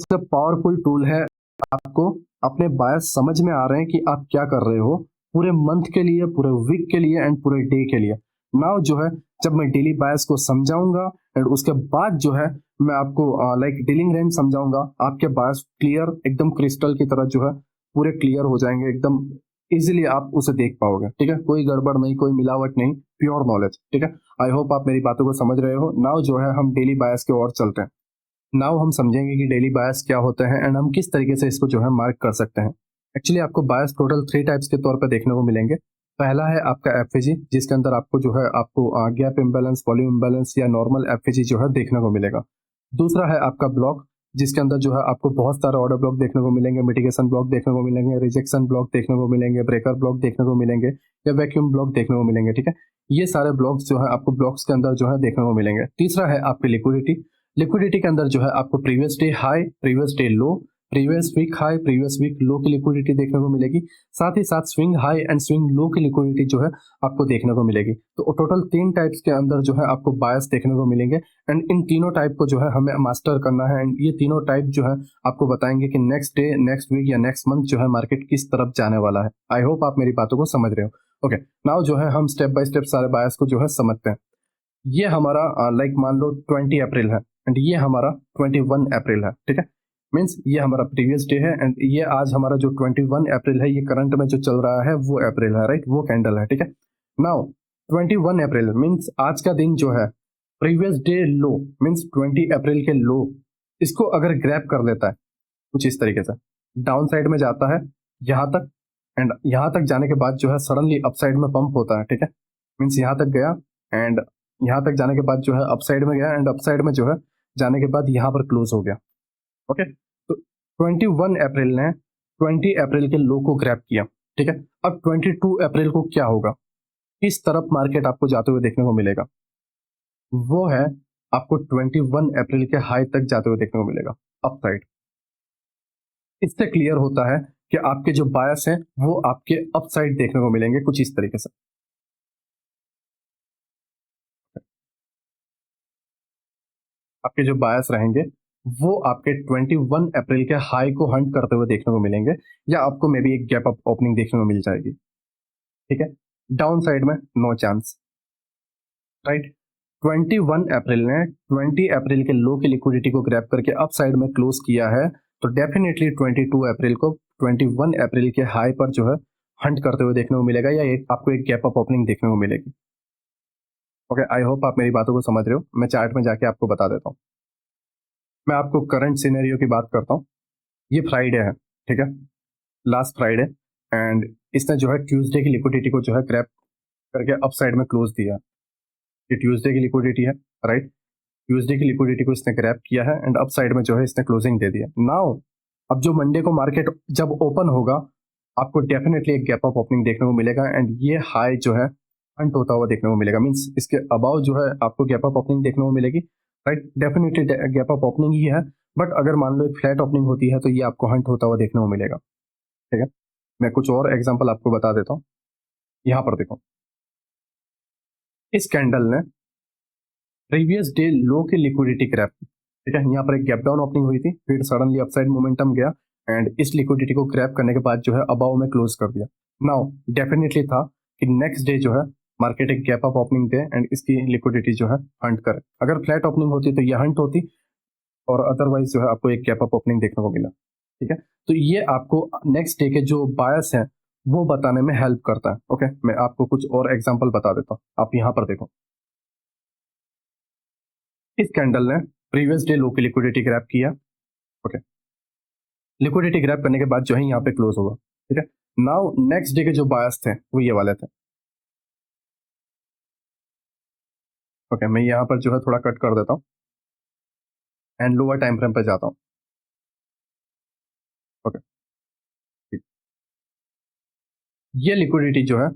सबसे powerful tool है। आपको अपने बायस समझ में आ रहे हैं कि आप क्या कर रहे हो पूरे मंथ के लिए, पूरे वीक के लिए एंड पूरे डे के लिए। नाउ जो है, जब मैं डेली बायस को समझाऊंगा एंड उसके बाद जो है मैं आपको लाइक डीलिंग रेंज समझाऊंगा, आपके बायस क्लियर एकदम क्रिस्टल की तरह जो है पूरे क्लियर हो जाएंगे एकदम इजीली, आप उसे देख पाओगे। ठीक है, कोई गड़बड़ नहीं, कोई मिलावट नहीं, प्योर नॉलेज। ठीक है, आई होप आप मेरी बातों को समझ रहे हो। नाउ जो है हम डेली बायस की ओर चलते हैं। नाउ हम समझेंगे कि डेली बायस क्या होते हैं एंड हम किस तरीके से इसको जो है मार्क कर सकते हैं। एक्चुअली आपको बायस टोटल 3 टाइप्स के तौर पे देखने को मिलेंगे। पहला है आपका एफवीजी, जिसके अंदर आपको जो है आपको गैप इम्बैलेंस, वॉल्यूम इम्बैलेंस या नॉर्मल एफवीजी जो है देखने को मिलेगा। दूसरा है आपका ब्लॉक, जिसके अंदर जो है आपको बहुत सारे ऑर्डर ब्लॉक देखने को मिलेंगे, मिटिगेशन ब्लॉक देखने को मिलेंगे, रिजेक्शन ब्लॉक देखने को मिलेंगे, ब्रेकर ब्लॉक देखने को मिलेंगे या वैक्यूम ब्लॉक देखने को मिलेंगे। ठीक है, ये सारे ब्लॉक्स जो है आपको ब्लॉक्स के अंदर जो है देखने को मिलेंगे। तीसरा है आपकी लिक्विडिटी। लिक्विडिटी के अंदर जो है आपको previous day high, previous day low, previous week high, previous week low की लिक्विडिटी देखने को मिलेगी। साथ ही साथ swing high and swing low की लिक्विडिटी जो है आपको देखने को मिलेगी। तो टोटल 3 टाइप्स के अंदर जो है आपको बायस देखने को मिलेंगे एंड इन तीनों टाइप को जो है हमें मास्टर करना है एंड ये तीनों टाइप जो है आपको बताएंगे कि नेक्स्ट डे, नेक्स्ट वीक या नेक्स्ट मंथ जो है मार्केट किस तरफ जाने वाला है। आई होप आप मेरी बातों को समझ रहे हो। ओके, नाउ जो है हम स्टेप बाय स्टेप सारे बायस को जो है समझते हैं। ये हमारा लाइक मान लो 20 अप्रैल है एंड ये हमारा 21 अप्रैल है। ठीक है, मीन्स ये हमारा प्रीवियस डे है एंड ये आज हमारा जो 21 अप्रैल है, ये करंट में जो चल रहा है वो अप्रैल है, राइट, वो कैंडल है। ठीक है, नाउ 21 अप्रैल मीन्स आज का दिन जो है प्रीवियस डे लो मीन्स 20 अप्रैल के लो, इसको अगर ग्रैब कर लेता है कुछ इस तरीके से, डाउन साइड में जाता है यहाँ तक एंड यहाँ तक जाने के बाद जो है सडनली अपसाइड में पंप होता है। ठीक है, मीन्स यहाँ तक गया एंड यहाँ तक जाने के बाद जो है अपसाइड में गया एंड अपसाइड में जो है जाने के बाद यहाँ पर क्लोज हो गया। ओके, तो 21 अप्रैल ने 20 अप्रैल के लो को ग्रैब किया। ठीक है, अब 22 अप्रैल को क्या होगा, किस तरफ मार्केट आपको जाते हुए देखने को मिलेगा, वो है आपको 21 अप्रैल के हाई तक जाते हुए देखने को मिलेगा अपसाइड। इससे क्लियर होता है कि आपके जो बायस हैं वो आपके अपसाइड देखने को मिलेंगे कुछ इस तरीके से। आपके जो बायस रहेंगे वो आपके 21 अप्रैल के हाई को हंट करते हुए देखने को मिलेंगे या आपको मे बी एक गैप अप ओपनिंग देखने को मिल जाएगी। ठीक है, डाउन साइड में नो चांस, राइट। 21 अप्रैल ने 20 अप्रैल के लो की लिक्विडिटी को ग्रैब करके अप साइड में क्लोज किया है, तो डेफिनेटली 22 अप्रैल को 21 अप्रैल के हाई पर जो है हंट करते हुए देखने को मिलेगा या आपको एक गैप अप ओपनिंग देखने को मिलेगी। ओके, आई होप आप मेरी बातों को समझ रहे हो। मैं चार्ट में जाके आपको बता देता हूँ। मैं आपको करंट सिनेरियो की बात करता हूँ। ये फ्राइडे है, ठीक है, लास्ट फ्राइडे, एंड इसने जो है ट्यूसडे की लिक्विडिटी को जो है ग्रैब करके अप साइड में क्लोज दिया। ये ट्यूसडे की लिक्विडिटी है, राइट। ट्यूसडे की लिक्विडिटी को इसने ग्रैब किया है एंड अप साइड में जो है इसने क्लोजिंग दे दिया। नाउ अब जो मंडे को मार्केट जब ओपन होगा आपको डेफिनेटली एक गैप अप ओपनिंग देखने को मिलेगा एंड ये हाई जो है हंट होता हुआ देखने को मिलेगा, मीन्स इसके अबाव जो है आपको गैप अप ओपनिंग देखने को मिलेगी, right. Definitely gap up opening ही है, बट अगर मान लो एक फ्लैट ओपनिंग होती है तो ये आपको हंट होता हुआ देखने को मिलेगा। ठीक है, मैं कुछ और एग्जांपल आपको बता देता हूँ। यहाँ पर देखो, इस कैंडल ने प्रीवियस डे लो की लिक्विडिटी ग्रैब की। ठीक है, यहाँ पर एक गैप डाउन ओपनिंग हुई थी, फिर सडनली अपसाइड मोमेंटम गया एंड इस लिक्विडिटी को ग्रैब करने के बाद जो है अबाव में क्लोज कर दिया। नाउ डेफिनेटली था कि नेक्स्ट डे जो है मार्केट एक gap up opening they and इसकी लिक्विडिटी जो है हंट करे। अगर फ्लैट ओपनिंग होती तो ये हंट होती और अदरवाइज जो है आपको एक गैप अप ओपनिंग देखने को मिला। ठीक है, तो ये आपको नेक्स्ट डे के जो बायस है वो बताने में हेल्प करता है। ओके, मैं आपको कुछ और एग्जांपल बता देता हूँ। आप यहाँ पर देखो, इस कैंडल ने प्रीवियस डे लो की लिक्विडिटी ग्रैब किया। ओके, लिक्विडिटी ग्रैब करने के बाद जो है यहाँ पे क्लोज होगा। ठीक है, नाउ नेक्स्ट डे के जो बायस थे वो ये वाले थे। ओके, मैं यहाँ पर जो है थोड़ा कट कर देता हूँ एंड लोअर टाइम फ्रेम पे जाता हूँ। ओके, ठीक। ये लिक्विडिटी जो है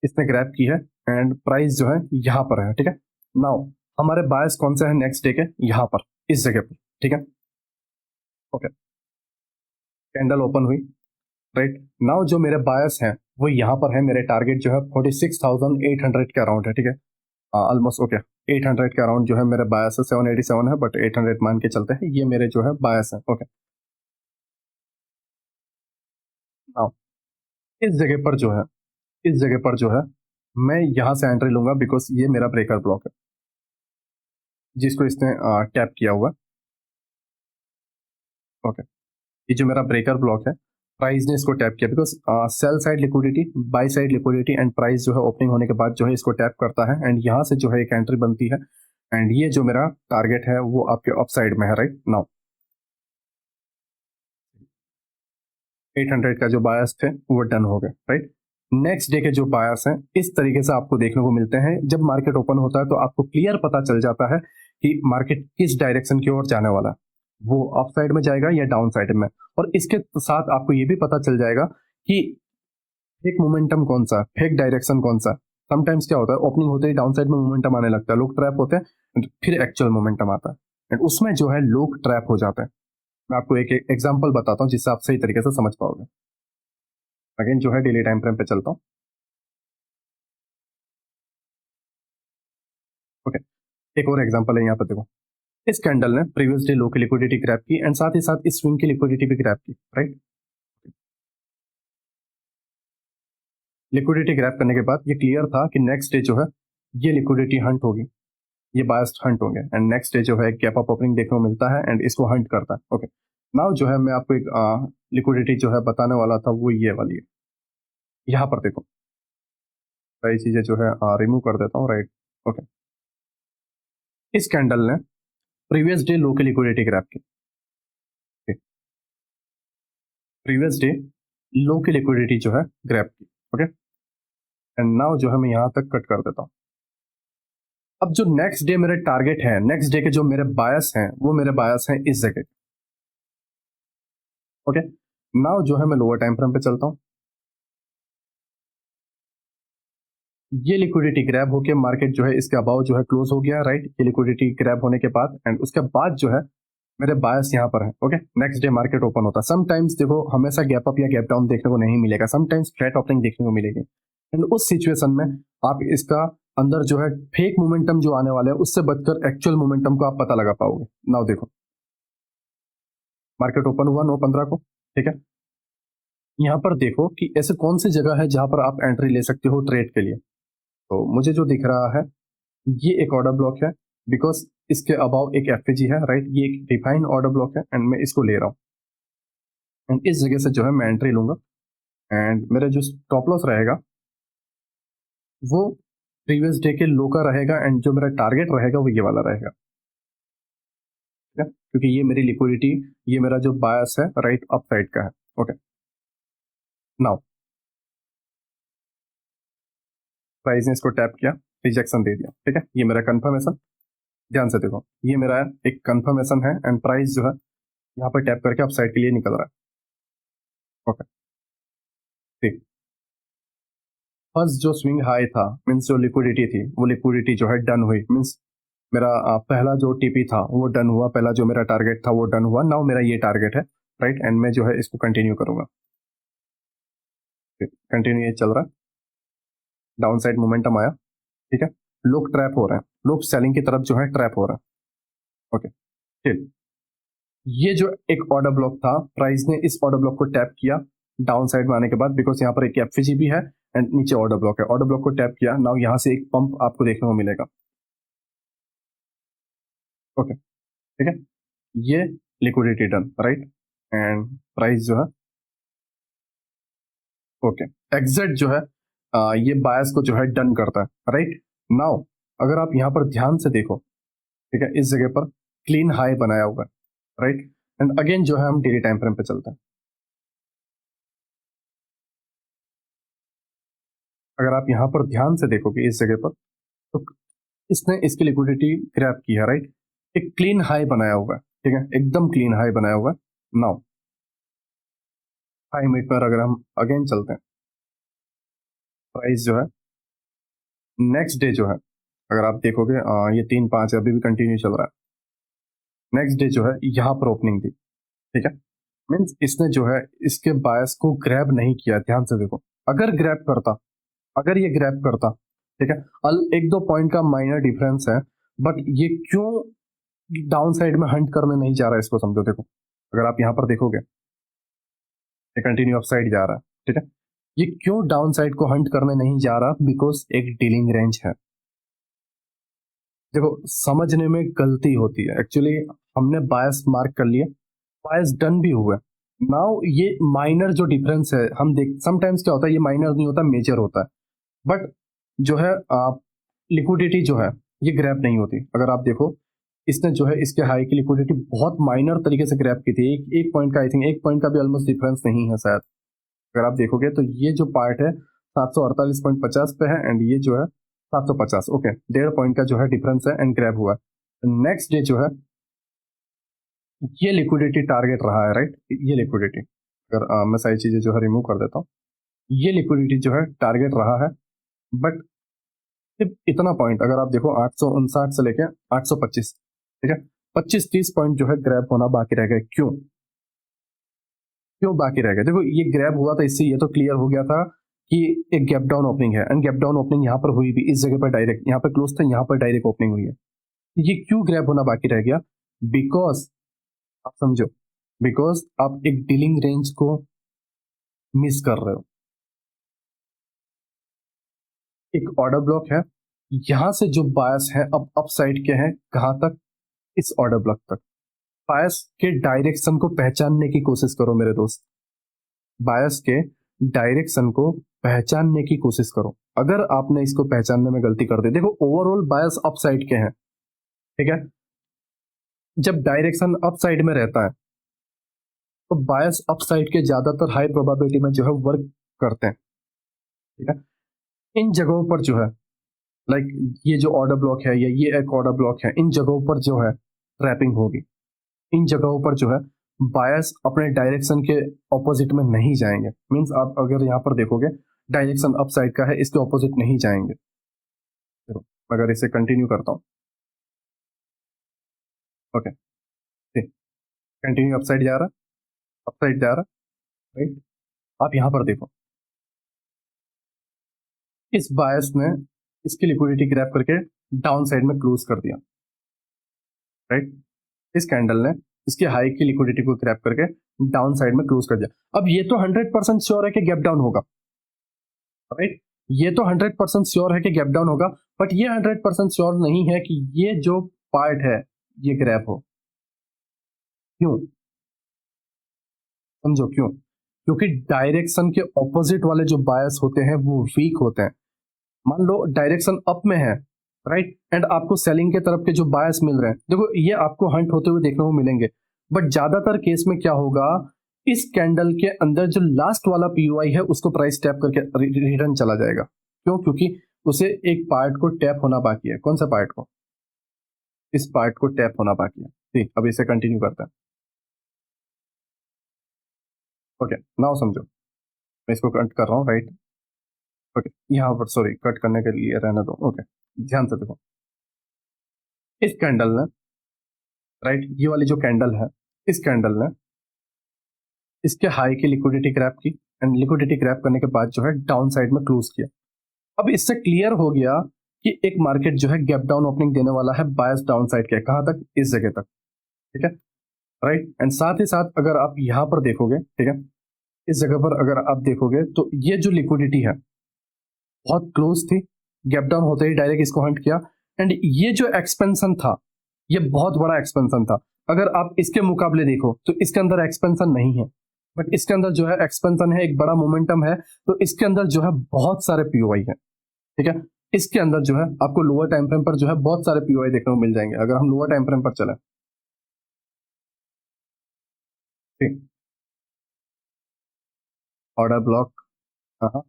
इसने ग्रैब की है एंड प्राइस जो है यहाँ पर है। ठीक है, नाउ हमारे बायस कौन से हैं नेक्स्ट डे के, यहाँ पर इस जगह पर। ठीक है, ओके, कैंडल ओपन हुई, राइट। नाउ जो मेरे बायस हैं वो यहाँ पर है, मेरे टारगेट जो है 46,800 के अराउंड है। ठीक है, ऑलमोस्ट ओके, 800 के अराउंड जो है मेरे बायस है, 787 है बट 800 मान के चलते हैं, ये मेरे जो है बायस है। ओके, नाउ इस जगह पर जो है, इस जगह पर जो है मैं यहाँ से एंट्री लूंगा बिकॉज ये मेरा ब्रेकर ब्लॉक है जिसको इसने टैप किया हुआ। ओके, ये जो मेरा ब्रेकर ब्लॉक है, प्राइस ने इसको टैप किया because sell side liquidity, by side liquidity and price जो है ओपनिंग होने के बाद जो है इसको टैप करता है एंड यहाँ से जो है एक एंट्री बनती है एंड ये जो मेरा टारगेट है वो आपके अप साइड में है। राइट नाउ 800 का जो बायस थे वो डन हो गए। राइट, नेक्स्ट डे के जो बायस हैं इस तरीके से आपको देखने को मिलते हैं। जब मार्केट ओपन होता है तो आपको क्लियर पता चल जाता है कि मार्केट किस डायरेक्शन की ओर जाने वाला है, वो अप साइड में जाएगा या डाउन साइड में। और इसके साथ आपको ये भी पता चल जाएगा कि फेक मोमेंटम कौन सा, फेक डायरेक्शन कौन सा। समटाइम्स क्या होता है, ओपनिंग होते ही डाउन साइड में मोमेंटम आने लगता है, लोग ट्रैप होते हैं, फिर एक्चुअल मोमेंटम आता है एंड उसमें जो है लोग ट्रैप हो जाते हैं। मैं आपको एक एग्जांपल बताता हूँ जिससे आप सही तरीके से समझ पाओगे। अगेन जो है डेली टाइम फ्रेम पे चलता हूँ। ओके, एक और एग्जांपल है यहाँ पर देखो, इस कैंडल ने प्रीवियस डे लो की लिक्विडिटी ग्रैब की एंड साथ ही साथ इस स्विंग की लिक्विडिटी भी ग्रैब की। राइट, लिक्विडिटी ग्रैब करने के बाद ये क्लियर था कि नेक्स्ट डे जो है ये लिक्विडिटी हंट होगी, ये बायस्ड हंट होंगे एंड नेक्स्ट डे जो है गैप अप ओपनिंग देखने को मिलता है एंड इसको हंट करता है। ओके, नाउ जो है मैं आपको एक लिक्विडिटी जो है बताने वाला था वो ये वाली है। यहाँ पर देखो, सारी चीजें जो है रिमूव कर देता हूँ। राइट, ओके, इस कैंडल ने प्रीवियस डे लो की लिक्विडिटी ग्रैब की, प्रीवियस डे लो की लिक्विडिटी जो है ग्रैब की। ओके, एंड नाउ जो है मैं यहाँ तक कट कर देता हूँ। अब जो नेक्स्ट डे मेरे टारगेट है, नेक्स्ट डे के जो मेरे बायस हैं वो मेरे बायस हैं इस जगह। ओके, नाउ जो है मैं लोअर टाइम फ्रेम पे चलता हूँ। ये लिक्विडिटी ग्रैब होके मार्केट जो है इसके अबाव जो है क्लोज हो गया। राइट, ये लिक्विडिटी ग्रैब होने के बाद एंड उसके बाद जो है मेरे बायस यहाँ पर है। Okay, next day market open होता है। समटाइम्स देखो हमेशा गैप अप या गैप डाउन देखने को नहीं मिलेगा, समटाइम्स फ्लैट ओपनिंग देखने को मिलेगी एंड उस सिचुएशन में आप इसका अंदर जो है फेक मोमेंटम जो आने वाला है उससे बचकर एक्चुअल मोमेंटम को आप पता लगा पाओगे। नाउ देखो, मार्केट ओपन हुआ 9:15 को। ठीक है, यहाँ पर देखो कि ऐसे कौन सी जगह है जहां पर आप एंट्री ले सकते हो ट्रेड के लिए। तो मुझे जो दिख रहा है ये एक ऑर्डर ब्लॉक है बिकॉज इसके अबाव एक एफएजी है। राइट, ये एक डिफाइन ऑर्डर ब्लॉक है एंड मैं इसको ले रहा हूँ एंड इस जगह से जो है मैं एंट्री लूंगा एंड मेरा जो स्टॉप लॉस रहेगा वो प्रीवियस डे के लो का रहेगा एंड जो मेरा टारगेट रहेगा वो ये वाला रहेगा। ठीक है, क्योंकि ये मेरी लिक्विडिटी, ये मेरा जो बायस है राइट अप साइड का है। ओके, नाउ प्राइस ने इसको टैप किया, रिजेक्शन दे दिया। ठीक है, ये मेरा कंफर्मेशन, ध्यान से देखो ये मेरा एक कंफर्मेशन है एंड प्राइस जो है यहाँ पर टैप करके अप साइड के लिए निकल रहा है। ओके, ठीक, फर्स्ट जो स्विंग हाई था मीन्स जो लिक्विडिटी थी वो लिक्विडिटी जो है डन हुई, मीन्स मेरा पहला जो टीपी था वो डन हुआ, पहला जो मेरा टारगेट था वो डन हुआ। नाउ मेरा ये टारगेट है। राइट, एंड मैं जो है इसको कंटिन्यू करूंगा। कंटिन्यू ये चल रहा है, डाउन साइड मोमेंटम आया। ठीक है, लोग ट्रैप हो रहे हैं, लोग सेलिंग की तरफ जो है ट्रैप हो रहा है। ओके, ठीक, ये जो एक ऑर्डर ब्लॉक था प्राइस ने इस ऑर्डर ब्लॉक को टैप किया डाउन साइड में आने के बाद बिकॉज यहाँ पर एक एफजी भी है एंड नीचे ऑर्डर ब्लॉक है। ऑर्डर ब्लॉक को टैप किया, नाउ यहाँ से एक पंप आपको देखने को मिलेगा। ओके, ठीक है, ये liquidity done. Right, and price जो है ओके एग्जैक्ट जो है ये बायस को जो है डन करता है। राइट, नाउ अगर आप यहाँ पर ध्यान से देखो, ठीक है, इस जगह पर क्लीन हाई बनाया हुआ है। राइट, एंड अगेन जो है हम डेली टाइम फ्रेम पे चलते हैं। अगर आप यहाँ पर ध्यान से देखोगे इस जगह पर तो इसने इसकी लिक्विडिटी ग्रैब की है। राइट, एक क्लीन हाई बनाया हुआ है। ठीक है, एकदम क्लीन हाई बनाया हुआ है। नाउ 5 मिनट पर अगर हम अगेन चलते हैं, प्राइस जो है नेक्स्ट डे जो है अगर आप देखोगे ये 3-5 अभी भी कंटिन्यू चल रहा है। नेक्स्ट डे जो है यहाँ पर ओपनिंग थी। ठीक है, मीन्स इसने जो है इसके बायस को ग्रैब नहीं किया। ध्यान से देखो, अगर ग्रैब करता, अगर ये ग्रैब करता, ठीक है, एक दो पॉइंट का माइनर डिफरेंस है, बट ये क्यों डाउन साइड में हंट करने नहीं जा रहा है, इसको समझो। देखो अगर आप यहाँ पर देखोगे ये कंटिन्यू अप साइड जा रहा है, ठीक है। ये क्यों डाउन साइड को हंट करने नहीं जा रहा? बिकॉज एक डीलिंग रेंज है। देखो समझने में गलती होती है एक्चुअली। हमने बायस मार्क कर लिया, बायस डन भी हुआ। नाउ ये माइनर जो डिफरेंस है हम देख, समटाइम्स क्या होता है, ये माइनर नहीं होता, मेजर होता है। बट जो है लिक्विडिटी जो है ये ग्रैब नहीं होती। अगर आप देखो इसने जो है इसके हाई की लिक्विडिटी बहुत माइनर तरीके से ग्रैब की थी, एक पॉइंट का, आई थिंक एक पॉइंट का भी ऑलमोस्ट डिफरेंस नहीं है शायद। अगर आप देखोगे तो ये जो पार्ट है 748.50 पे है एंड ये जो है 750, ओके 1.5 पॉइंट का जो है डिफरेंस है एंड ग्रैब हुआ है। नेक्स्ट डे जो है ये लिक्विडिटी टारगेट रहा है, राइट। ये लिक्विडिटी अगर मैं सारी चीजें जो है रिमूव कर देता हूँ, ये लिक्विडिटी जो है टारगेट रहा है। बट सिर्फ इतना पॉइंट अगर आप देखो 859 से लेके 825, ठीक है, 25-30 पॉइंट जो है ग्रैब होना बाकी रह गए। क्यों क्यों बाकी रह गए? देखो ये ग्रैब हुआ था, इससे ये तो क्लियर हो गया था कि एक गैप डाउन ओपनिंग है एंड गैप डाउन ओपनिंग यहाँ पर हुई भी, इस जगह पर डायरेक्ट, यहाँ पर क्लोज था, यहाँ पर डायरेक्ट ओपनिंग हुई है। ये क्यों ग्रैब होना बाकी रह गया? बिकॉज आप समझो, बिकॉज आप एक डीलिंग रेंज को मिस कर रहे हो। एक ऑर्डर ब्लॉक है, यहां से जो बायस है अब अप साइड के हैं कहां तक? इस ऑर्डर ब्लॉक तक। बायस के डायरेक्शन को पहचानने की कोशिश करो मेरे दोस्त, बायस के डायरेक्शन को पहचानने की कोशिश करो। अगर आपने इसको पहचानने में गलती कर दी, देखो ओवरऑल बायस अप साइड के हैं, ठीक है। जब डायरेक्शन अप साइड में रहता है तो बायस अप साइड के ज्यादातर हाई प्रोबेबिलिटी में जो है वर्क करते हैं, ठीक है। इन जगहों पर जो है लाइक ये जो ऑर्डर ब्लॉक है या ये एक ऑर्डर ब्लॉक है, इन जगहों पर जो है ट्रैपिंग होगी। इन जगहों पर जो है बायस अपने डायरेक्शन के ऑपोजिट में नहीं जाएंगे। मींस आप अगर यहाँ पर देखोगे डायरेक्शन अप साइड का है, इसके ऑपोजिट नहीं जाएंगे। देखो अगर इसे कंटिन्यू करता हूँ, ओके, कंटिन्यू अप साइड जा रहा, अप साइड जा रहा, राइट। आप यहाँ पर देखो इस बायस ने इसकी लिक्विडिटी ग्रैब करके डाउन साइड में क्लोज कर दिया, राइट। इस कैंडल ने इसके हाई की लिक्विडिटी को ग्रैब करके डाउन साइड में क्लोज कर दिया। अब ये तो 100% श्योर है कि गैप डाउन होगा, राइट। ये तो 100% श्योर है कि गैप डाउन होगा, बट ये 100% श्योर नहीं है कि ये जो पार्ट है ये ग्रैब हो। क्यों? समझो क्यों? क्योंकि डायरेक्शन के ऑपोजिट वाले जो बायस होते हैं वो वीक होते हैं। मान लो डायरेक्शन अप में है, राइट, एंड आपको सेलिंग के तरफ के जो बायस मिल रहे हैं, देखो ये आपको हंट होते हुए देखने को मिलेंगे। बट ज्यादातर केस में क्या होगा, इस कैंडल के अंदर जो लास्ट वाला पीओआई है उसको प्राइस टैप करके रिटर्न चला जाएगा। क्यों? क्योंकि उसे एक पार्ट को टैप होना बाकी है। कौन सा पार्ट को? इस पार्ट को टैप होना बाकी है। ठीक, अब इसे कंटिन्यू करते हैं। ओके, नाउ समझो, मैं इसको कट कर रहा हूँ, राइट। ओके, यहाँ पर सॉरी कट करने के लिए रहने दो। ओके, ध्यान से देखो इस कैंडल ने, राइट, ये वाली जो कैंडल है, इस कैंडल ने इसके हाई की लिक्विडिटी ग्रैब की एंड लिक्विडिटी ग्रैब करने के बाद जो है डाउन साइड में क्लोज किया। अब इससे क्लियर हो गया कि एक मार्केट जो है गैप डाउन ओपनिंग देने वाला है बायस डाउन साइड के, कहां तक? इस जगह तक, ठीक है, राइट। एंड साथ ही साथ अगर आप यहां पर देखोगे, ठीक है, इस जगह पर अगर आप देखोगे तो ये जो लिक्विडिटी है बहुत क्लोज थी, गैप डाउन होते ही डायरेक्ट इसको हंट किया एंड ये जो एक्सपेंशन था ये बहुत बड़ा एक्सपेंशन था। अगर आप इसके मुकाबले देखो तो इसके अंदर एक्सपेंशन नहीं है, बट इसके अंदर जो है एक्सपेंशन है, एक बड़ा मोमेंटम है। तो इसके अंदर जो है बहुत सारे पीओआई है, ठीक है। इसके अंदर जो है आपको लोअर टाइम फ्रेम पर जो है बहुत सारे पीओआई देखने को मिल जाएंगे। अगर हम लोअर टाइम फ्रेम पर चले, ठीक, ऑर्डर ब्लॉक, हाँ,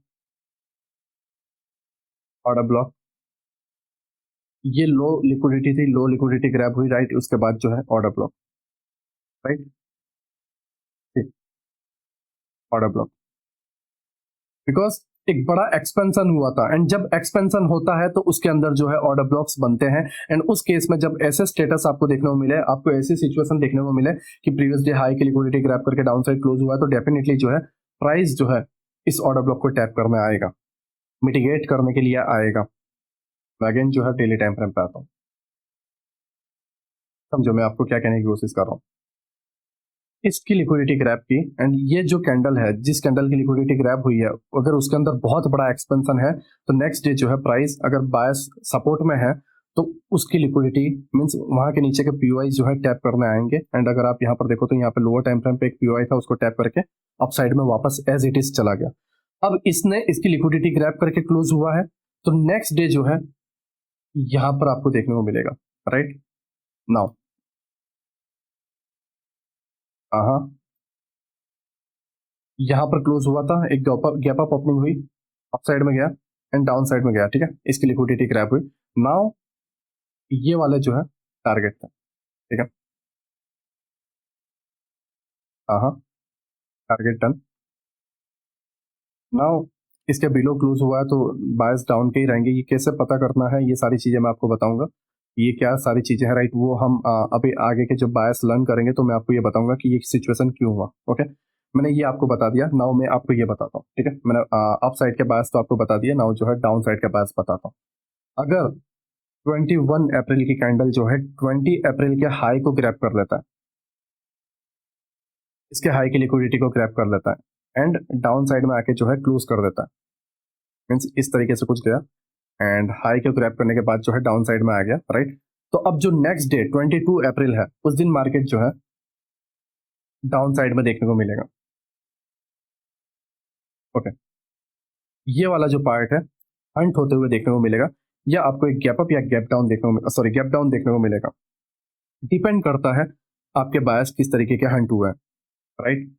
ऑर्डर ब्लॉक, ये लो लिक्विडिटी थी, लो लिक्विडिटी ग्रैब हुई, राइट, उसके बाद जो है ऑर्डर ब्लॉक, राइट, ठीक, ऑर्डर ब्लॉक, बिकॉज एक बड़ा एक्सपेंशन हुआ था एंड जब एक्सपेंशन होता है तो उसके अंदर जो है ऑर्डर ब्लॉक्स बनते हैं। एंड उस केस में जब ऐसे स्टेटस आपको देखने को मिले, आपको ऐसी सिचुएशन देखने को मिले कि प्रीवियस डे हाई की लिक्विडिटी ग्रैब करके डाउन साइड क्लोज हुआ है, तो डेफिनेटली जो है प्राइस जो है इस ऑर्डर ब्लॉक को टैप करने आएगा, मिटिगेट करने के लिए आएगा। मैं अगेन जो है डेली टाइम फ्रेम पे आता हूँ। समझो मैं आपको क्या कहने की कोशिश कर रहा हूँ। इसकी लिक्विडिटी ग्रैब की, एंड ये जो कैंडल है, जिस कैंडल की लिक्विडिटी ग्रैब हुई है, अगर उसके अंदर बहुत बड़ा एक्सपेंशन है तो नेक्स्ट डे जो है प्राइस अगर बायस सपोर्ट में है तो उसकी लिक्विडिटी मींस वहां के नीचे के पीओआई जो है टैप करने आएंगे। एंड अगर आप यहाँ पर देखो तो यहाँ पे लोअर टाइम फ्रेम पे एक पीओआई था, उसको टैप करके अप साइड में वापस एज इट इज चला गया। अब इसने इसकी लिक्विडिटी ग्रैब करके क्लोज हुआ है, तो नेक्स्ट डे जो है यहाँ पर आपको देखने को मिलेगा। राइट नाउ हाँ, यहाँ पर क्लोज हुआ था, एक गैप अप ओपनिंग हुई, अप साइड में गया एंड डाउन साइड में गया। ठीक है, इसकी लिक्विडिटी क्रैप हुई। नाउ ये वाला जो है टारगेट था। ठीक है, हाँ हाँ, टारगेट डन। नाउ इसके बिलो क्लोज हुआ है तो बायस डाउन के ही रहेंगे। ये कैसे पता करना है, ये सारी चीजें मैं आपको बताऊंगा। ये क्या सारी चीजें हैं, राइट, वो हम अभी आगे के जब बायस लर्न करेंगे तो मैं आपको ये बताऊंगा कि ये सिचुएशन क्यों हुआ। ओके, मैंने ये आपको बता दिया। नाउ मैं आपको ये बताता हूँ। ठीक है, मैंने अप साइड के बायस तो आपको बता दिया, नाउ जो है डाउन साइड के बायस बताता हूँ। अगर 21 अप्रैल की कैंडल जो है 20 अप्रैल के हाई को ग्रैब कर लेता है, इसके हाई की लिक्विडिटी को ग्रैब कर लेता है एंड डाउन साइड में आके जो है क्लोज कर देता है, मीन्स इस तरीके से कुछ गया एंड हाई को ग्रैब करने के बाद जो है डाउन साइड में आ गया। राइट, तो अब जो नेक्स्ट डे 22 अप्रैल है उस दिन मार्केट जो है डाउन साइड में देखने को मिलेगा। ओके, ये वाला जो पार्ट है हंट होते हुए देखने को मिलेगा, या आपको एक गैप अप या गैप डाउन देखने को, सॉरी गैप डाउन देखने को मिलेगा। डिपेंड करता है आपके बायस किस तरीके के हंट हुए हैं। राइट,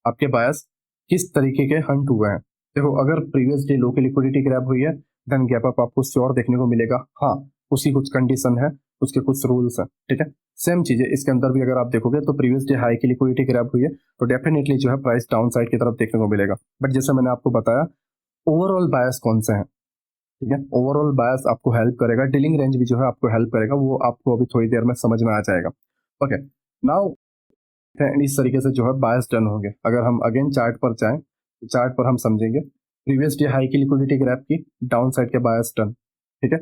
आपके बायस किस तरीके के हंट हुए हैं। देखो, अगर प्रीवियस डे लो की लिक्विडिटी ग्रैब हुई है देन गैप अप आपको श्योर देखने को मिलेगा। हाँ, उसकी कुछ कंडीशन है, उसके कुछ रूल्स हैं। ठीक है, सेम चीज है इसके अंदर भी। अगर आप देखोगे तो प्रीवियस डे हाई की लिक्विडिटी ग्रैब हुई है तो डेफिनेटली जो है प्राइस डाउन साइड की तरफ देखने को मिलेगा। बट जैसे मैंने आपको बताया, ओवरऑल बायस कौन से हैं। ठीक है, ओवरऑल बायस आपको हेल्प करेगा, डीलिंग रेंज भी जो है आपको हेल्प करेगा, वो आपको अभी थोड़ी देर में समझ में आ जाएगा। ओके, नाउ इस तरीके से जो है बायस डन होंगे। अगर हम अगेन चार्ट पर जाएं तो चार्ट पर हम समझेंगे प्रीवियस डे हाई की लिक्विडिटी ग्रैब की, डाउन साइड के बायस डन। ठीक है,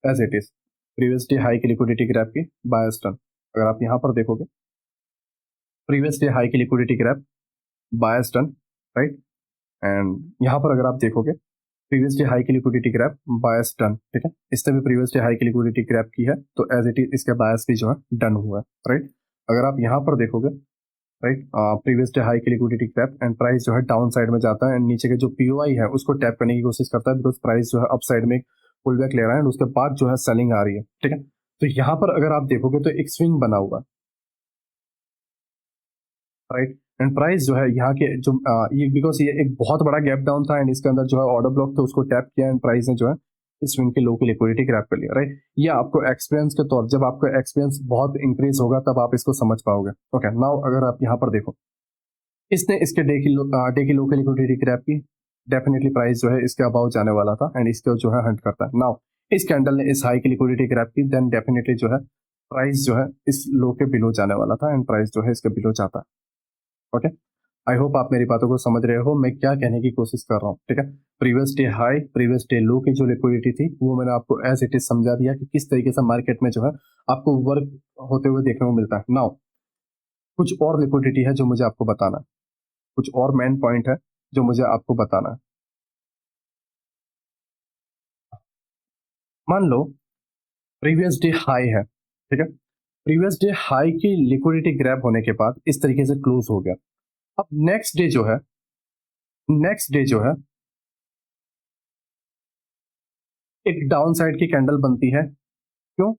as it is previous day high की लिक्विडिटी ग्रैब की, बायस डन। अगर आप यहाँ पर देखोगे प्रीवियस डे हाई की liquidity grab, bias done. Right, and यहाँ पर अगर आप देखोगे प्रीवियस डे हाई की लिक्विडिटी ग्रैब, बायस डन। ठीक है, इसने भी प्रीवियस डे हाई की लिक्विडिटी ग्रैब की है तो एज इट इज इसके बायस भी जो है डन हुआ है। राइट, अगर आप यहाँ पर देखोगे, राइट, प्रीवियस डे हाई की लिक्विडिटी टैप एंड प्राइस जो है डाउन साइड में जाता है एंड नीचे के जो पीओआई है उसको टैप करने की कोशिश करता है, बिकॉज प्राइस जो है अप साइड में पुल बैक ले रहा है एंड उसके बाद जो है सेलिंग आ रही है। ठीक है, तो यहाँ पर अगर आप देखोगे तो एक स्विंग बना हुआ है। राइट, एंड प्राइस जो है यहाँ के जो ये बिकॉज ये एक बहुत बड़ा गैप डाउन था एंड इसके अंदर जो है ऑर्डर ब्लॉक था, उसको टैप किया एंड प्राइस ने जो है इस स्विंग के लो की लिक्विडिटी ग्रैब कर लिया। राइट, ये आपको एक्सपीरियंस के तौर, जब आपका एक्सपीरियंस बहुत इंक्रीज होगा तब आप इसको समझ पाओगे। ओके, नाउ अगर आप यहाँ पर देखो, इसने इसके डे की लो की लिक्विडिटी ग्रैब की, डेफिनेटली प्राइस जो है इसके अबाउ जाने वाला था एंड इसको जो है हंट करता है। नाउ इस कैंडल ने इस हाई की लिक्विडिटी ग्रैब की, देन डेफिनेटली जो है प्राइस जो है इस लो के बिलो जाने वाला था एंड प्राइस जो है इसके बिलो जाता है। ओके, आई होप आप मेरी बातों को समझ रहे हो, मैं क्या कहने की कोशिश कर रहा हूँ। ठीक है, previous day high previous day लो की जो लिक्विडिटी थी वो मैंने आपको एज इट इज समझा दिया कि किस तरीके से मार्केट में जो है आपको वर्क होते हुए देखने को मिलता है। नाउ कुछ और लिक्विडिटी है जो मुझे आपको बताना है, कुछ और मेन पॉइंट है जो मुझे आपको बताना है। मान लो प्रीवियस डे हाई है, ठीक है, प्रीवियस डे हाई की लिक्विडिटी ग्रैब होने के बाद इस तरीके से क्लोज हो गया। अब नेक्स्ट डे जो है, नेक्स्ट डे जो है एक डाउन साइड की कैंडल बनती है। क्यों?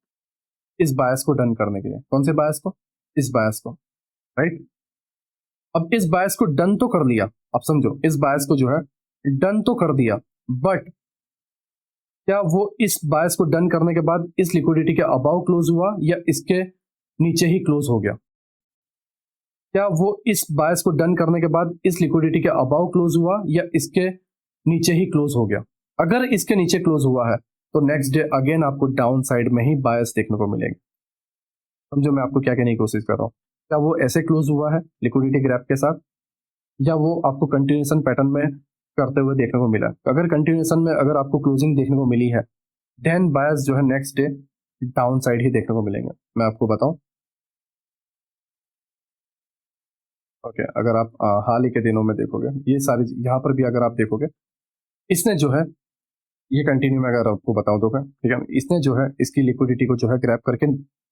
इस बायस को डन करने के लिए। कौन से बायस को? इस बायस को। राइट, अब इस बायस को डन तो कर दिया, अब समझो इस बायस को जो है डन तो कर दिया, बट क्या वो इस बायस को डन करने के बाद इस लिक्विडिटी के अबाव क्लोज हुआ या इसके नीचे ही क्लोज हो गया? क्या वो इस बायस को डन करने के बाद इस लिक्विडिटी के अबाव क्लोज हुआ या इसके नीचे ही क्लोज हो गया? अगर इसके नीचे क्लोज हुआ है तो नेक्स्ट डे अगेन आपको डाउन साइड में ही बायस देखने को मिलेगा। समझो मैं आपको क्या कहने की कोशिश कर रहा हूँ। क्या वो ऐसे क्लोज हुआ है लिक्विडिटी ग्रैब के साथ, या वो आपको कंटिन्यूएशन पैटर्न में करते हुए देखने को मिला? अगर कंटिन्यूएशन में अगर आपको क्लोजिंग देखने को मिली है देन बायस जो है नेक्स्ट डे डाउन साइड ही देखने को मिलेंगे। मैं आपको बताऊं, ओके, अगर आप हाल ही के दिनों में देखोगे, ये सारी यहाँ पर भी अगर आप देखोगे, इसने जो है, ये कंटिन्यू में अगर आपको बताऊं तो क्या, ठीक है, इसने जो है इसकी लिक्विडिटी को जो है ग्रैब करके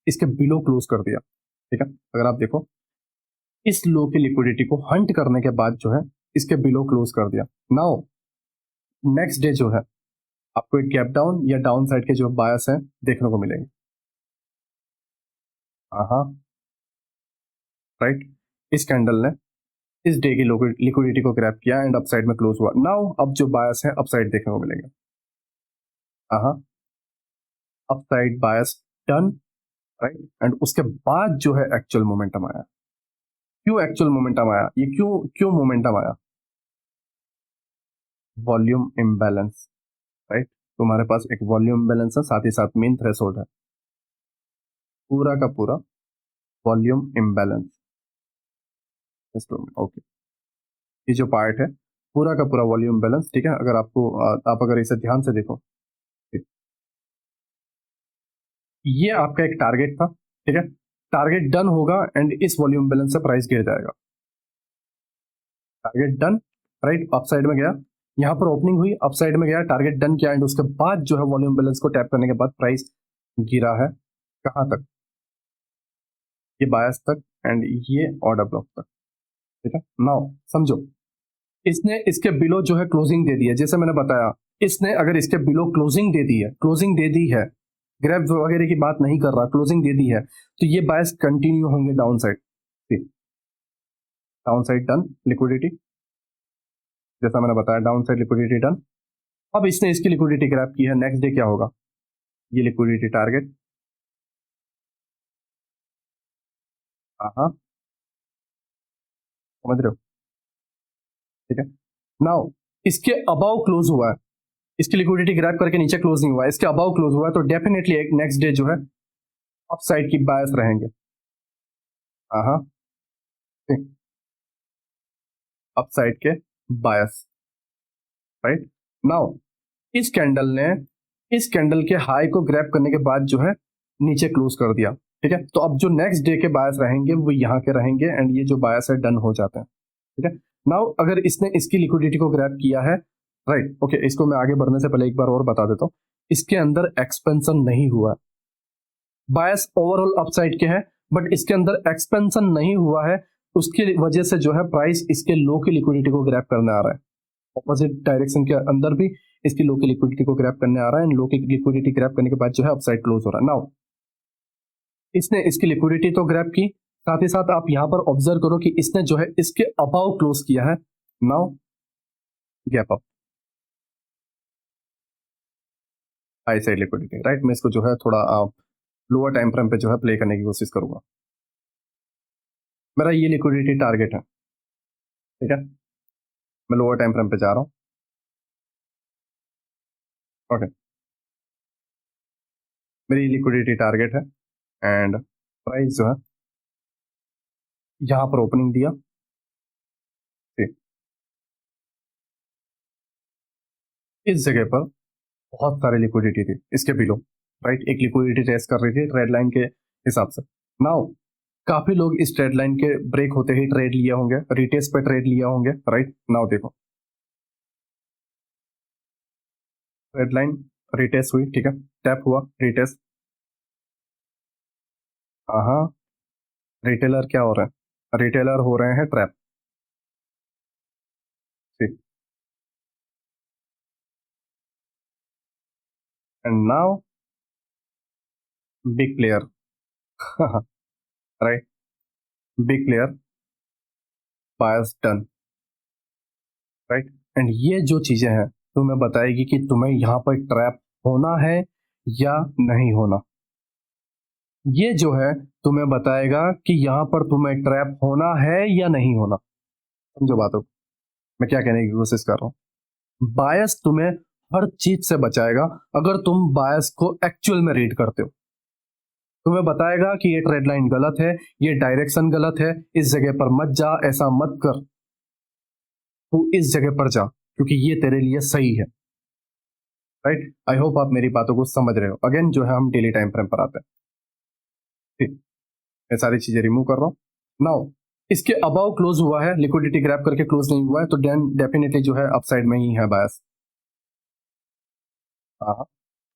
इसके बिलो क्लोज कर दिया। ठीक है, अगर आप देखो, इस लो की लिक्विडिटी को हंट करने के बाद जो है इसके बिलो क्लोज कर दिया। नाउ नेक्स्ट डे जो है आपको एक गैप डाउन या डाउन साइड के जो बायस है देखने को मिलेंगे। हाँ, राइट, इस कैंडल ने इस डे की लिक्विडिटी को ग्रैब किया एंड अपसाइड में क्लोज हुआ। नाउ अब जो बायस है अपसाइड देखने को मिलेंगे। हाँ, upside bias done, right, and उसके बाद जो है एक्चुअल मोमेंटम आया। क्यों एक्चुअल मोमेंटम आया, ये क्यों क्यों मोमेंटम आया? वॉल्यूम इम्बैलेंस, राइट, तुम्हारे पास एक वॉल्यूम बैलेंस है, साथ ही साथ मेन थ्रेशोल्ड है, पूरा का पूरा वॉल्यूम इम्बैलेंस। ओके, ये जो पार्ट है पूरा का पूरा वॉल्यूम बैलेंस, ठीक है, अगर आपको आप अगर इसे ध्यान से देखो, ठीक, ये आपका एक टारगेट था, ठीक है, टारगेट डन होगा एंड इस वॉल्यूम बैलेंस से प्राइस गिर जाएगा। टारगेट डन, राइट, अपसाइड में गया, यहाँ पर ओपनिंग हुई, अपसाइड में गया, टारगेट डन किया एंड उसके बाद जो है वॉल्यूम बैलेंस को टैप करने के बाद प्राइस गिरा है कहां तक, ये बायस तक एंड ये ऑर्डर ब्लॉक तक। ठीक है, नाउ समझो, इसने इसके बिलो जो है क्लोजिंग दे दी है, जैसे मैंने बताया, इसने अगर इसके बिलो क्लोजिंग दे दी है, क्लोजिंग दे दी है, ग्रैब वगैरह की बात नहीं कर रहा, क्लोजिंग दे दी है, तो ये बायस कंटिन्यू होंगे down side. Down side done liquidity, जैसा मैंने बताया, डाउन साइड लिक्विडिटी डन। अब इसने इसकी लिक्विडिटी ग्रैब की है, नेक्स्ट डे क्या होगा, ये लिक्विडिटी टारगेट, हाँ, समझ रहे हो, ठीक है। नाउ इसके अबाउ क्लोज हुआ है, इसकी लिक्विडिटी ग्रैब करके नीचे क्लोज नहीं हुआ है, इसके अबाउ क्लोज हुआ है, तो डेफिनेटली एक नेक्स्ट डे जो है अप साइड की बायस रहेंगे। हाँ, अप साइड के बायस, राइट। नाउ इस कैंडल के हाई को ग्रैब करने के बाद जो है नीचे क्लोज कर दिया। ठीक है, तो अब जो नेक्स्ट डे के बायस रहेंगे वो यहाँ के रहेंगे एंड ये जो बायस है डन हो जाते हैं। ठीक है, नाउ अगर इसने इसकी लिक्विडिटी को ग्रैब किया है, राइट, ओके, इसको मैं आगे बढ़ने से पहले एक बार और बता देता हूँ, इसके अंदर एक्सपेंशन नहीं हुआ है, बायस ओवरऑल अपसाइड के है बट इसके अंदर एक्सपेंशन नहीं हुआ है, उसकी वजह से जो है प्राइस इसके लो की लिक्विडिटी को ग्रैब करने आ रहा है, ऑपोजिट डायरेक्शन के अंदर भी इसकी लो की लिक्विडिटी को ग्रैब करने आ रहा है एंड लो की लिक्विडिटी ग्रैब करने के बाद जो है अपसाइड क्लोज हो रहा है। नाउ इसने इसकी लिक्विडिटी तो ग्रैब की, साथ ही साथ आप यहां पर ऑब्जर्व करो कि इसने जो है इसके अबाव क्लोज किया है। Now gap up, high side liquidity, right, मैं इसको जो है थोड़ा लोअर टाइम फ्रेम पे जो है प्ले करने की कोशिश करूंगा। मेरा ये लिक्विडिटी टारगेट है, ठीक है, मैं लोअर टाइम फ्रेम पे जा रहा हूं, ओके, मेरी लिक्विडिटी टारगेट है एंड प्राइस जो है यहां पर ओपनिंग दिया, ठीक, इस जगह पर बहुत सारी लिक्विडिटी थी इसके बिलो, राइट, एक लिक्विडिटी टेस्ट कर रही थी ट्रेड लाइन के हिसाब से। नाउ काफी लोग इस ट्रेड लाइन के ब्रेक होते ही ट्रेड लिए होंगे, रिटेस्ट पे ट्रेड लिए होंगे, राइट। नाउ देखो, ट्रेड लाइन रिटेस्ट हुई, ठीक है, टैप हुआ, रिटेस्ट, हाँ, रिटेलर क्या हो रहे हैं, रिटेलर हो रहे हैं ट्रैप, ठीक, and now big player, right, big player bias done, right, and ये जो चीजें हैं तुम्हें बताएगी कि तुम्हें यहाँ पर ट्रैप होना है या नहीं होना, ये जो है तुम्हें बताएगा कि यहाँ पर तुम्हें ट्रैप होना है या नहीं होना। समझो बातों को, मैं क्या कहने की कोशिश कर रहा हूँ, बायस तुम्हें हर चीज से बचाएगा अगर तुम बायस को एक्चुअल में रीड करते हो, तुम्हें बताएगा कि ये ट्रेड लाइन गलत है, ये डायरेक्शन गलत है, इस जगह पर मत जा, ऐसा मत कर, तू इस जगह पर जा क्योंकि ये तेरे लिए सही है। राइट। आई होप आप मेरी बातों को समझ रहे हो। अगेन जो है हम डेली टाइम फ्रेम पर आते हैं। ठीक, ये सारी चीजें रिमूव कर रहा हूँ। नाउ इसके अबाव क्लोज हुआ है, लिक्विडिटी ग्रैब करके क्लोज नहीं हुआ है, तो देन डेफिनेटली जो है अपसाइड में ही है बायस। हाँ,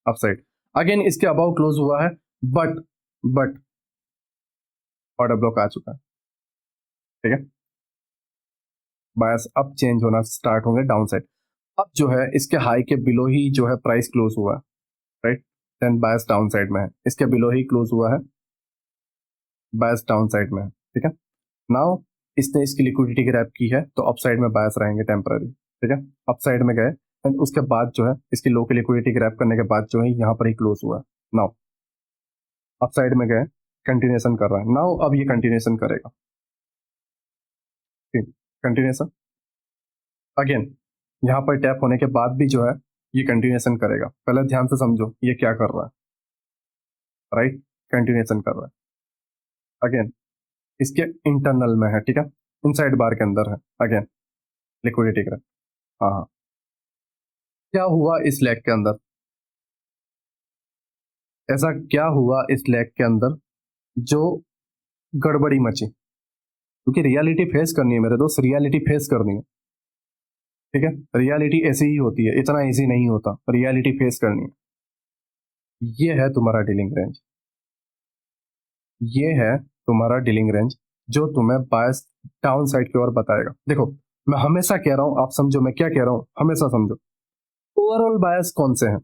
अपसाइड। अगेन इसके अबाव क्लोज हुआ है, बट ऑर्डर ब्लॉक आ चुका है। ठीक है, बायस अब चेंज होना स्टार्ट होंगे डाउन साइड। अब जो है इसके हाई के बिलो ही जो है प्राइस क्लोज हुआ है, राइट। देन बायस डाउन साइड में है, इसके बिलो ही क्लोज हुआ है, बायस डाउन साइड में है। ठीक है, नाउ इसने इसकी लिक्विडिटी ग्रैब की है, तो अप साइड में बायस रहेंगे टेम्पररी। ठीक है, अप साइड में गए एंड उसके बाद जो है इसकी लो की लिक्विडिटी ग्रैब करने के बाद जो है यहाँ पर ही क्लोज हुआ है। नाउ अप साइड में गए, कंटिन्यूएशन कर रहा है। नाउ अब ये कंटिन्यूएशन करेगा। ठीक, कंटिन्यूएशन अगेन यहाँ पर टैप होने के बाद भी जो है ये कंटिन्यूएशन करेगा। पहले ध्यान से समझो ये क्या कर रहा है, राइट। कंटिन्यूएशन कर रहा है अगेन, इसके इंटरनल में है। ठीक है, इनसाइड बार के अंदर है अगेन लिक्विडिटी ग्रैब। हाँ हाँ, क्या हुआ इस लेग के अंदर, ऐसा क्या हुआ इस लेग के अंदर जो गड़बड़ी मची, क्योंकि रियलिटी फेस करनी है मेरे दोस्त, रियलिटी फेस करनी है। ठीक है, रियलिटी ऐसी ही होती है, इतना इजी नहीं होता, रियलिटी फेस करनी है। ये है तुम्हारा डीलिंग रेंज, ये है तुम्हारा डीलिंग रेंज जो तुम्हें बायस डाउन साइड की ओर बताएगा। देखो मैं हमेशा कह रहा हूं, आप समझो मैं क्या कह रहा हूं, हमेशा समझो। ओवरऑल बायस कौन से हैं,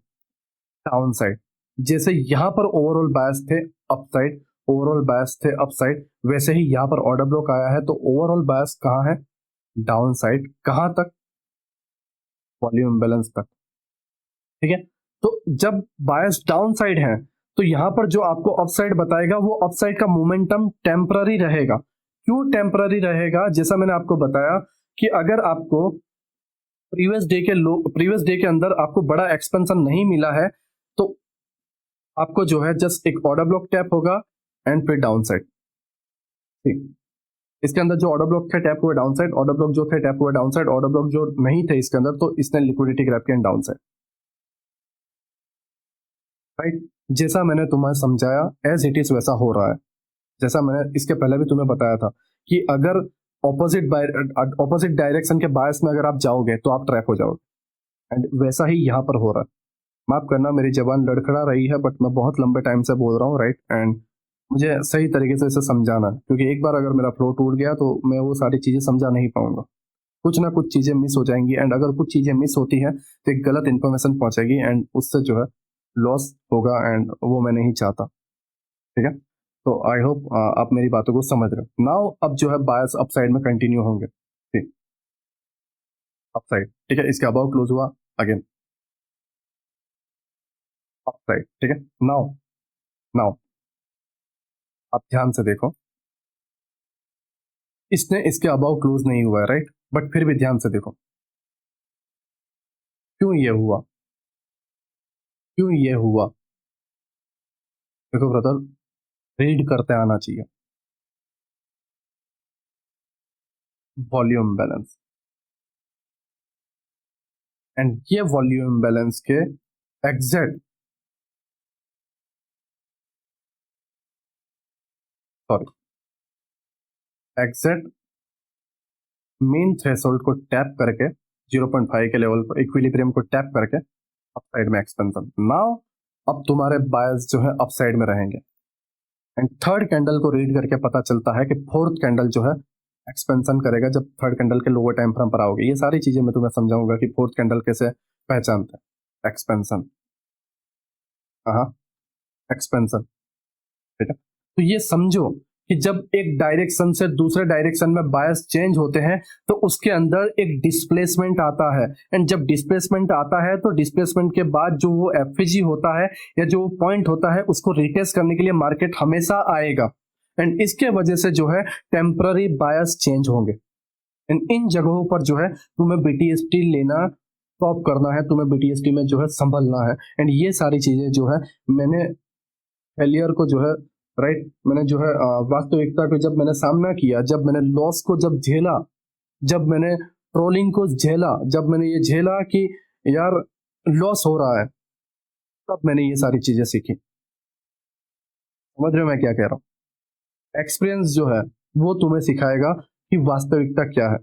डाउन साइड। जैसे यहां पर ओवरऑल बायस थे अप साइड, ओवरऑल बायस थे अप साइड, वैसे ही यहां पर ऑर्डर ब्लॉक आया है, तो ओवरऑल बायस कहां है, डाउन साइड। कहां तक, वॉल्यूम बैलेंस तक। ठीक है, तो जब बायस डाउन साइड है तो यहां पर जो आपको अप साइड बताएगा वो अप साइड का मोमेंटम टेम्पररी रहेगा। क्यों टेम्पररी रहेगा, जैसा मैंने आपको बताया कि अगर आपको प्रीवियस डे के अंदर आपको बड़ा एक्सपेंशन नहीं मिला है, तो आपको जो है जस्ट एक ऑर्डर ब्लॉक टैप होगा एंड फिर डाउन साइड। ठीक, इसके अंदर जो ऑर्डर ब्लॉक थे टैप हुए डाउन साइड, ऑर्डर ब्लॉक जो थे टैप हुए डाउन साइड, ऑर्डर ब्लॉक जो नहीं थे इसके अंदर तो इसने लिक्विडिटी ग्रैब किया डाउन साइड। राइट, जैसा मैंने तुम्हें समझाया एज इट इज वैसा हो रहा है। जैसा मैंने इसके पहले भी तुम्हें बताया था कि अगर ऑपोजिट डायरेक्शन के बायस में अगर आप जाओगे तो आप ट्रैप हो जाओगे, एंड वैसा ही यहाँ पर हो रहा है। माफ करना मेरी जबान लड़खड़ा रही है, बट मैं बहुत लंबे टाइम से बोल रहा हूँ, राइट। एंड मुझे सही तरीके से इसे समझाना है, क्योंकि एक बार अगर मेरा फ्लो टूट गया तो मैं वो सारी चीजें समझा नहीं पाऊंगा, कुछ ना कुछ चीजें मिस हो जाएंगी, एंड अगर कुछ चीजें मिस होती हैं तो एक गलत इन्फॉर्मेशन पहुंचेगी एंड उससे जो है लॉस होगा, एंड वो मैं नहीं चाहता। ठीक है, तो आई होप आप मेरी बातों को समझ रहे हो। नाउ अब जो है बायस अपसाइड में कंटिन्यू होंगे। ठीक, अपसाइड। ठीक है, इसके अबाउ क्लोज हुआ अगेन अपसाइड। ठीक है, नाउ नाउ आप ध्यान से देखो, इसने इसके अबाउ क्लोज नहीं हुआ है, राइट। बट फिर भी ध्यान से देखो क्यों ये हुआ, क्यों ये हुआ। देखो ब्रदर, रीड करते आना चाहिए, वॉल्यूम बैलेंस, एंड ये वॉल्यूम बैलेंस के exact, sorry, exact main threshold को टैप करके 0.5 के लेवल पर इक्विलिब्रियम को टैप करके अपसाइड में एक्सपेंशन। नाउ अब तुम्हारे बायस जो है अपसाइड में रहेंगे, एंड थर्ड कैंडल को रीड करके पता चलता है कि फोर्थ कैंडल जो है एक्सपेंशन करेगा जब थर्ड कैंडल के लोअर टाइम फ्रेम पर आओगे। ये सारी चीजें मैं तुम्हें समझाऊंगा कि फोर्थ कैंडल कैसे पहचानते हैं, एक्सपेंशन। हाँ, एक्सपेंशन। ठीक है, तो ये समझो कि जब एक डायरेक्शन से दूसरे डायरेक्शन में बायस चेंज होते हैं तो उसके अंदर एक डिस्प्लेसमेंट आता है, एंड जब डिस्प्लेसमेंट आता है तो डिस्प्लेसमेंट के बाद जो वो एफजी होता है या जो पॉइंट होता है उसको रिटेस्ट करने के लिए मार्केट हमेशा आएगा, एंड इसके वजह से जो है टेम्पररी बायस चेंज होंगे। एंड इन जगहों पर जो है तुम्हें बीटीएसटी लेना, टॉप करना है, तुम्हें बीटीएसटी में जो है संभलना है, एंड ये सारी चीजें जो है मैंने फेलियर को जो है, राइट, मैंने जो है वास्तविकता को जब मैंने सामना किया, जब मैंने लॉस को जब झेला, जब मैंने ट्रोलिंग को झेला, जब मैंने ये झेला कि यार लॉस हो रहा है, तब मैंने ये सारी चीजें सीखी। समझ रहे हो मैं क्या कह रहा हूँ? एक्सपीरियंस जो है वो तुम्हें सिखाएगा कि वास्तविकता क्या है।